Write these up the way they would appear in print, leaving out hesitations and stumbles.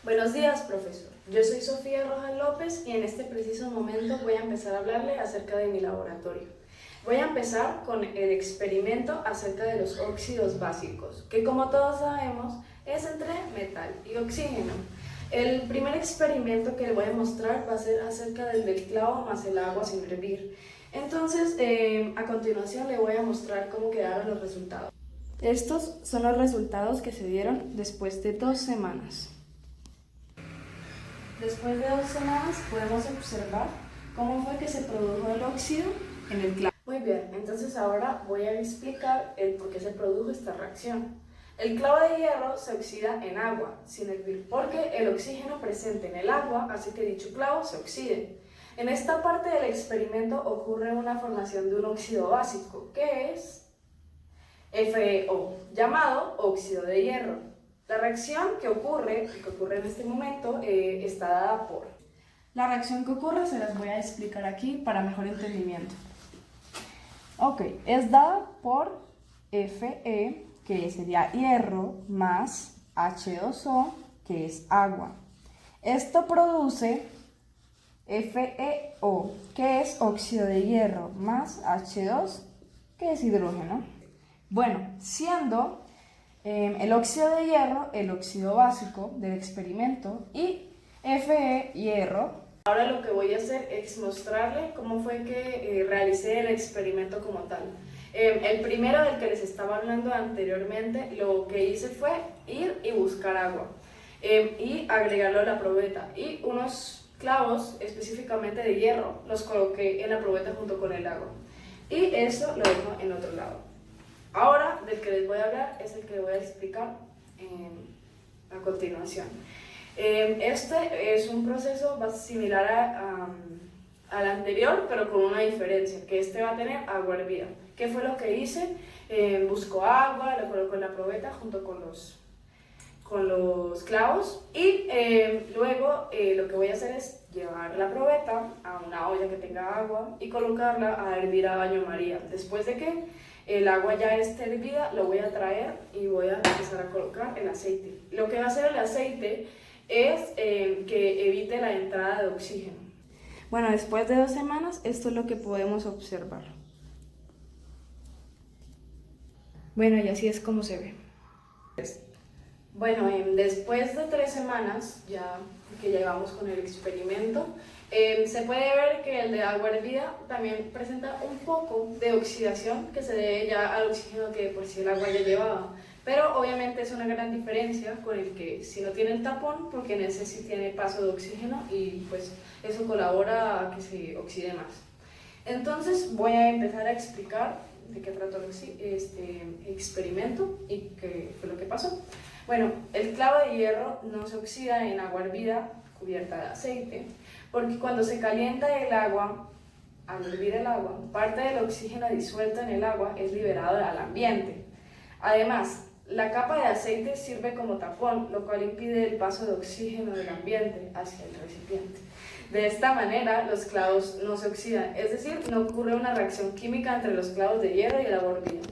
Buenos días, profesor. Yo soy Sofía Rojas López y en este preciso momento voy a empezar a hablarle acerca de mi laboratorio. Voy a empezar con el experimento acerca de los óxidos básicos, que como todos sabemos es entre metal y oxígeno. El primer experimento que le voy a mostrar va a ser acerca del clavo más el agua sin hervir. Entonces, a continuación le voy a mostrar cómo quedaron los resultados. Estos son los resultados que se dieron después de 2 semanas. Después de 2 semanas podemos observar cómo fue que se produjo el óxido en el clavo. Muy bien, entonces ahora voy a explicar el por qué se produjo esta reacción. El clavo de hierro se oxida en agua sin hervir porque el oxígeno presente en el agua hace que dicho clavo se oxide. En esta parte del experimento ocurre una formación de un óxido básico que es FeO, llamado óxido de hierro. La reacción que ocurre en este momento está dada por... La reacción que ocurre se las voy a explicar aquí para mejor entendimiento. Ok, es dada por Fe, que sería hierro, más H2O, que es agua. Esto produce FeO, que es óxido de hierro, más H2, que es hidrógeno. Bueno, siendo el óxido de hierro el óxido básico del experimento y Fe, hierro. Ahora lo que voy a hacer es mostrarle cómo fue que realicé el experimento como tal. El primero del que les estaba hablando anteriormente, lo que hice fue ir y buscar agua y agregarlo a la probeta y unos clavos específicamente de hierro los coloqué en la probeta junto con el agua y eso lo dejo en otro lado. Ahora, del que les voy a hablar es el que les voy a explicar a continuación. Este es un proceso similar al anterior, pero con una diferencia, que este va a tener agua hervida. ¿Qué fue lo que hice? Busco agua, la coloco en la probeta junto con los clavos y luego lo que voy a hacer es llevar la probeta a una olla que tenga agua y colocarla a hervir a baño María. Después de que el agua ya esté hervida, lo voy a traer y voy a empezar a colocar el aceite. Lo que va a hacer el aceite es que evite la entrada de oxígeno. Bueno, después de 2 semanas, esto es lo que podemos observar. Bueno, y así es como se ve. Bueno, después de 3 semanas, ya que llevamos con el experimento, se puede ver que el de agua hervida también presenta un poco de oxidación que se debe ya al oxígeno que por sí el agua ya llevaba. Pero obviamente es una gran diferencia con el que si no tiene el tapón, porque en ese sí tiene paso de oxígeno y pues eso colabora a que se oxide más. Entonces voy a empezar a explicar de qué trató este experimento y qué fue lo que pasó. Bueno, el clavo de hierro no se oxida en agua hervida cubierta de aceite, porque cuando se calienta el agua, al hervir el agua, parte del oxígeno disuelto en el agua es liberado al ambiente. Además, la capa de aceite sirve como tapón, lo cual impide el paso de oxígeno del ambiente hacia el recipiente. De esta manera, los clavos no se oxidan, es decir, no ocurre una reacción química entre los clavos de hierro y el agua hervida.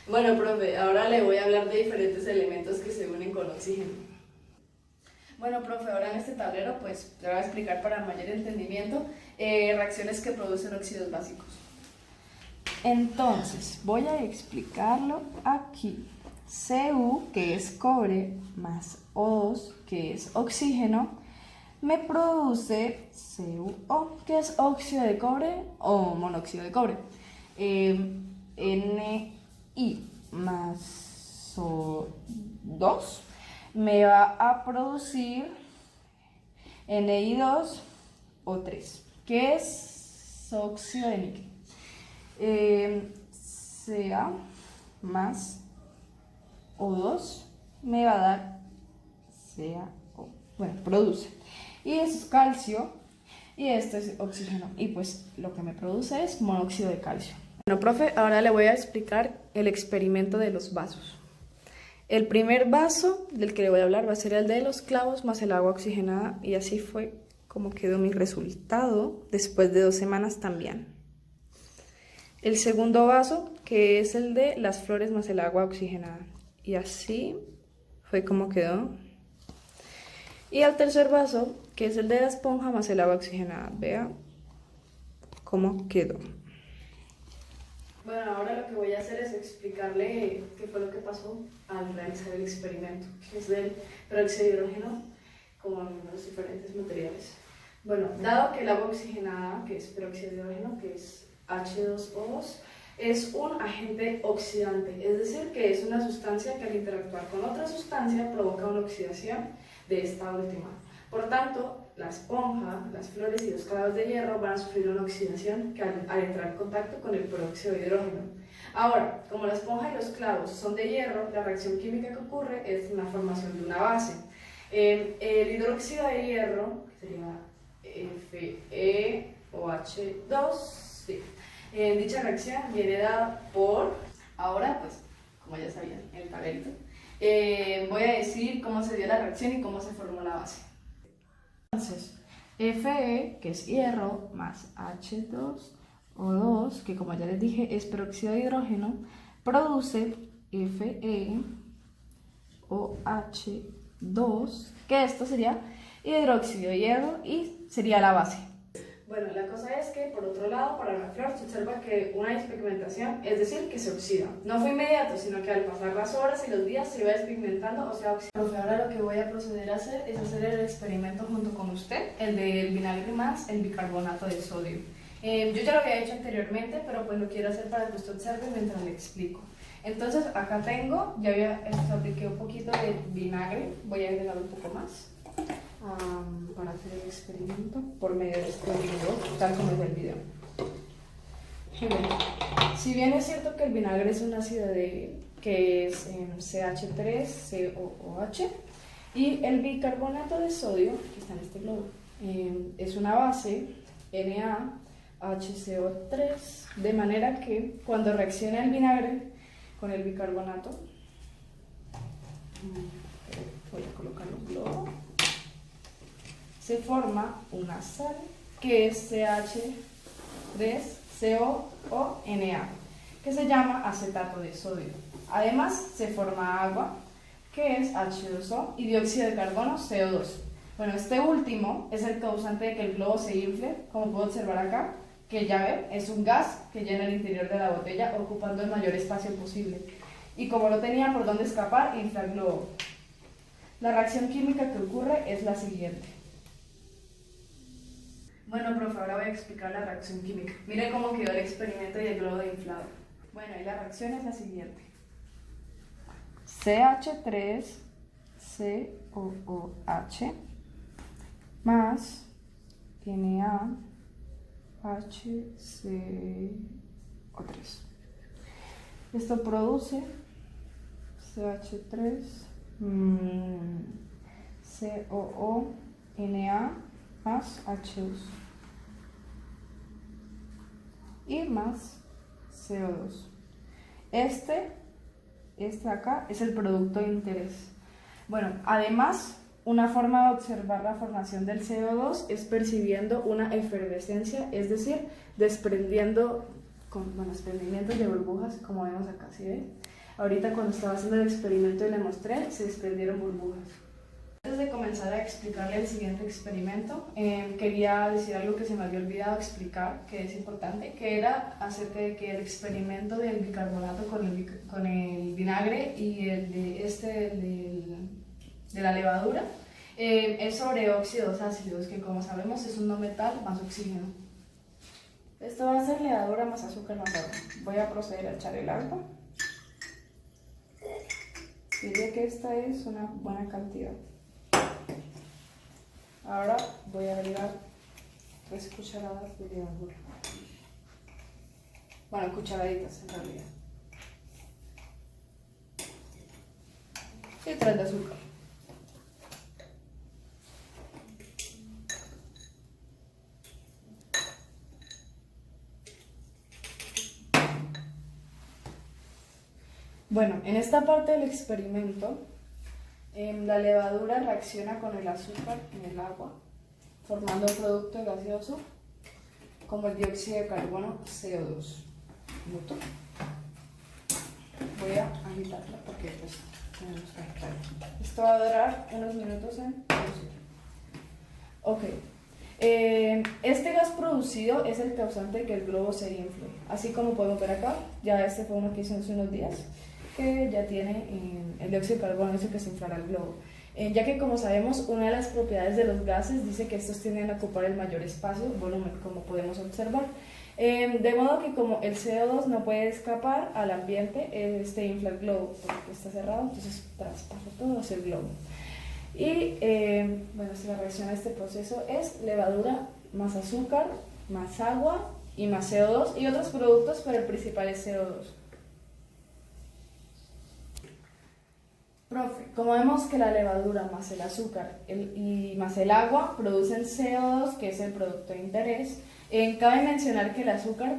Bueno, profe, ahora le voy a hablar de diferentes elementos que se unen con oxígeno. Bueno, profe, ahora en este tablero pues le voy a explicar para mayor entendimiento reacciones que producen óxidos básicos. Entonces, voy a explicarlo aquí. Cu, que es cobre, más O2, que es oxígeno, me produce CuO, que es óxido de cobre o monóxido de cobre. Ni más O2 me va a producir Ni2O3, que es óxido de níquel. Ca más O2 me va a dar CaO. Bueno, produce. Y eso es calcio y esto es oxígeno. Y pues lo que me produce es monóxido de calcio. Bueno, profe, ahora le voy a explicar el experimento de los vasos. El primer vaso del que le voy a hablar va a ser el de los clavos más el agua oxigenada y así fue como quedó mi resultado después de 2 semanas también. El segundo vaso, que es el de las flores más el agua oxigenada y así fue como quedó Y al tercer vaso, que es el de la esponja más el agua oxigenada. Vea cómo quedó. Bueno, ahora lo que voy a hacer es explicarle qué fue lo que pasó al realizar el experimento, que es del peróxido de hidrógeno con los diferentes materiales. Bueno, dado que el agua oxigenada, que es peróxido de hidrógeno, que es H2O2, es un agente oxidante, es decir, que es una sustancia que al interactuar con otra sustancia provoca una oxidación de esta última. Por tanto, la esponja, las flores y los clavos de hierro van a sufrir una oxidación que al entrar en contacto con el peróxido de hidrógeno. Ahora, como la esponja y los clavos son de hierro, la reacción química que ocurre es la formación de una base. El hidróxido de hierro, que sería FeOH2, sí. Dicha reacción viene dada por, ahora pues, como ya sabían, el tablerito, voy a decir cómo se dio la reacción y cómo se formó la base. Entonces, Fe, que es hierro, más H2O2, que como ya les dije es peróxido de hidrógeno, produce FeOH2, que esto sería hidróxido de hierro y sería la base. Bueno, la cosa es que, por otro lado, para la flor se observa que una despigmentación, es decir, que se oxida. No fue inmediato, sino que al pasar las horas y los días se iba despigmentando o se va oxidando. Profe, ahora lo que voy a proceder a hacer es hacer el experimento junto con usted, el del vinagre más el bicarbonato de sodio. Yo ya lo había hecho anteriormente, pero pues lo quiero hacer para que usted observe mientras le explico. Entonces, acá tengo, ya apliqué un poquito de vinagre, voy a agregar un poco más. Para hacer el experimento por medio de este video, tal como es el video. Si bien es cierto que el vinagre es un ácido que es CH3COOH y el bicarbonato de sodio, que está en este globo, es una base NaHCO3, de manera que cuando reacciona el vinagre con el bicarbonato, voy a colocar un globo, se forma una sal que es CH3COONA, que se llama acetato de sodio. Además, se forma agua, que es H2O, y dióxido de carbono, CO2. Bueno, este último es el causante de que el globo se infle, como puedo observar acá, que ya ven, es un gas que llena el interior de la botella, ocupando el mayor espacio posible. Y como no tenía por dónde escapar, infla el globo. La reacción química que ocurre es la siguiente. Bueno, profe, ahora voy a explicar la reacción química. Miren cómo quedó el experimento y el globo de inflado. Bueno, y la reacción es la siguiente. CH3COOH más NaHCO3. Esto produce CH3COONA más H2 y más CO2. Este acá es el producto de interés. Bueno, además, una forma de observar la formación del CO2 es percibiendo una efervescencia, es decir, desprendimientos de burbujas, como vemos acá, ¿sí ven? Ahorita cuando estaba haciendo el experimento y le mostré, se desprendieron burbujas. Antes de comenzar a explicarle el siguiente experimento, quería decir algo que se me había olvidado explicar, que es importante, que era acerca de que el experimento del bicarbonato con el vinagre y el de la levadura es sobre óxidos ácidos, que como sabemos es un no metal más oxígeno. Esto va a ser levadura más azúcar más agua. Voy a proceder a echar el agua. Diría que esta es una buena cantidad. Ahora voy a agregar 3 cucharadas de levadura. Bueno, cucharaditas en realidad. Y 3 de azúcar. Bueno, en esta parte del experimento, la levadura reacciona con el azúcar en el agua, formando un producto gaseoso como el dióxido de carbono CO2. ¿Noto? Voy a agitarla porque pues tenemos que agitarla. Esto va a durar unos minutos en cocción. Ok. Este gas producido es el causante de que el globo se infle. Así como podemos ver acá, ya este fue uno que hizo hace unos días, que ya tiene el dióxido de carbono, dice que se inflará el globo. Ya que como sabemos, una de las propiedades de los gases dice que estos tienden a ocupar el mayor espacio, volumen, como podemos observar. De modo que como el CO2 no puede escapar al ambiente, este infla el globo porque está cerrado, entonces traspasa todo hacia el globo. Y bueno, la reacción a este proceso es levadura más azúcar, más agua y más CO2 y otros productos, pero el principal es CO2. Profe, como vemos que la levadura más el azúcar y más el agua producen CO2, que es el producto de interés, cabe mencionar que el azúcar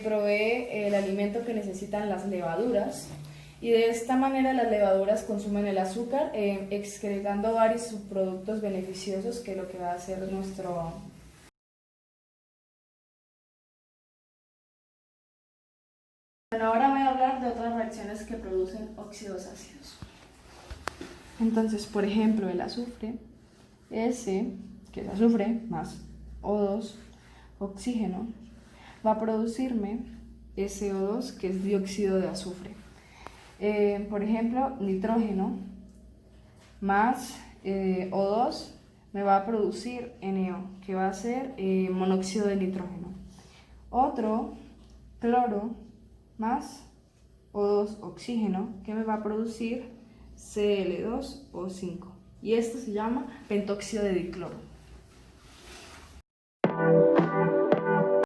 provee el alimento que necesitan las levaduras y de esta manera las levaduras consumen el azúcar excretando varios subproductos beneficiosos que es lo que va a hacer nuestro... Bueno, ahora voy a hablar de otras reacciones que producen óxidos ácidos. Entonces, por ejemplo, el azufre, S, que es azufre, más O2, oxígeno, va a producirme SO2, que es dióxido de azufre. Por ejemplo, nitrógeno más O2 me va a producir NO, que va a ser monóxido de nitrógeno. Otro, cloro más O2 oxígeno, que me va a producir Cl2O5. Y esto se llama pentóxido de dicloro.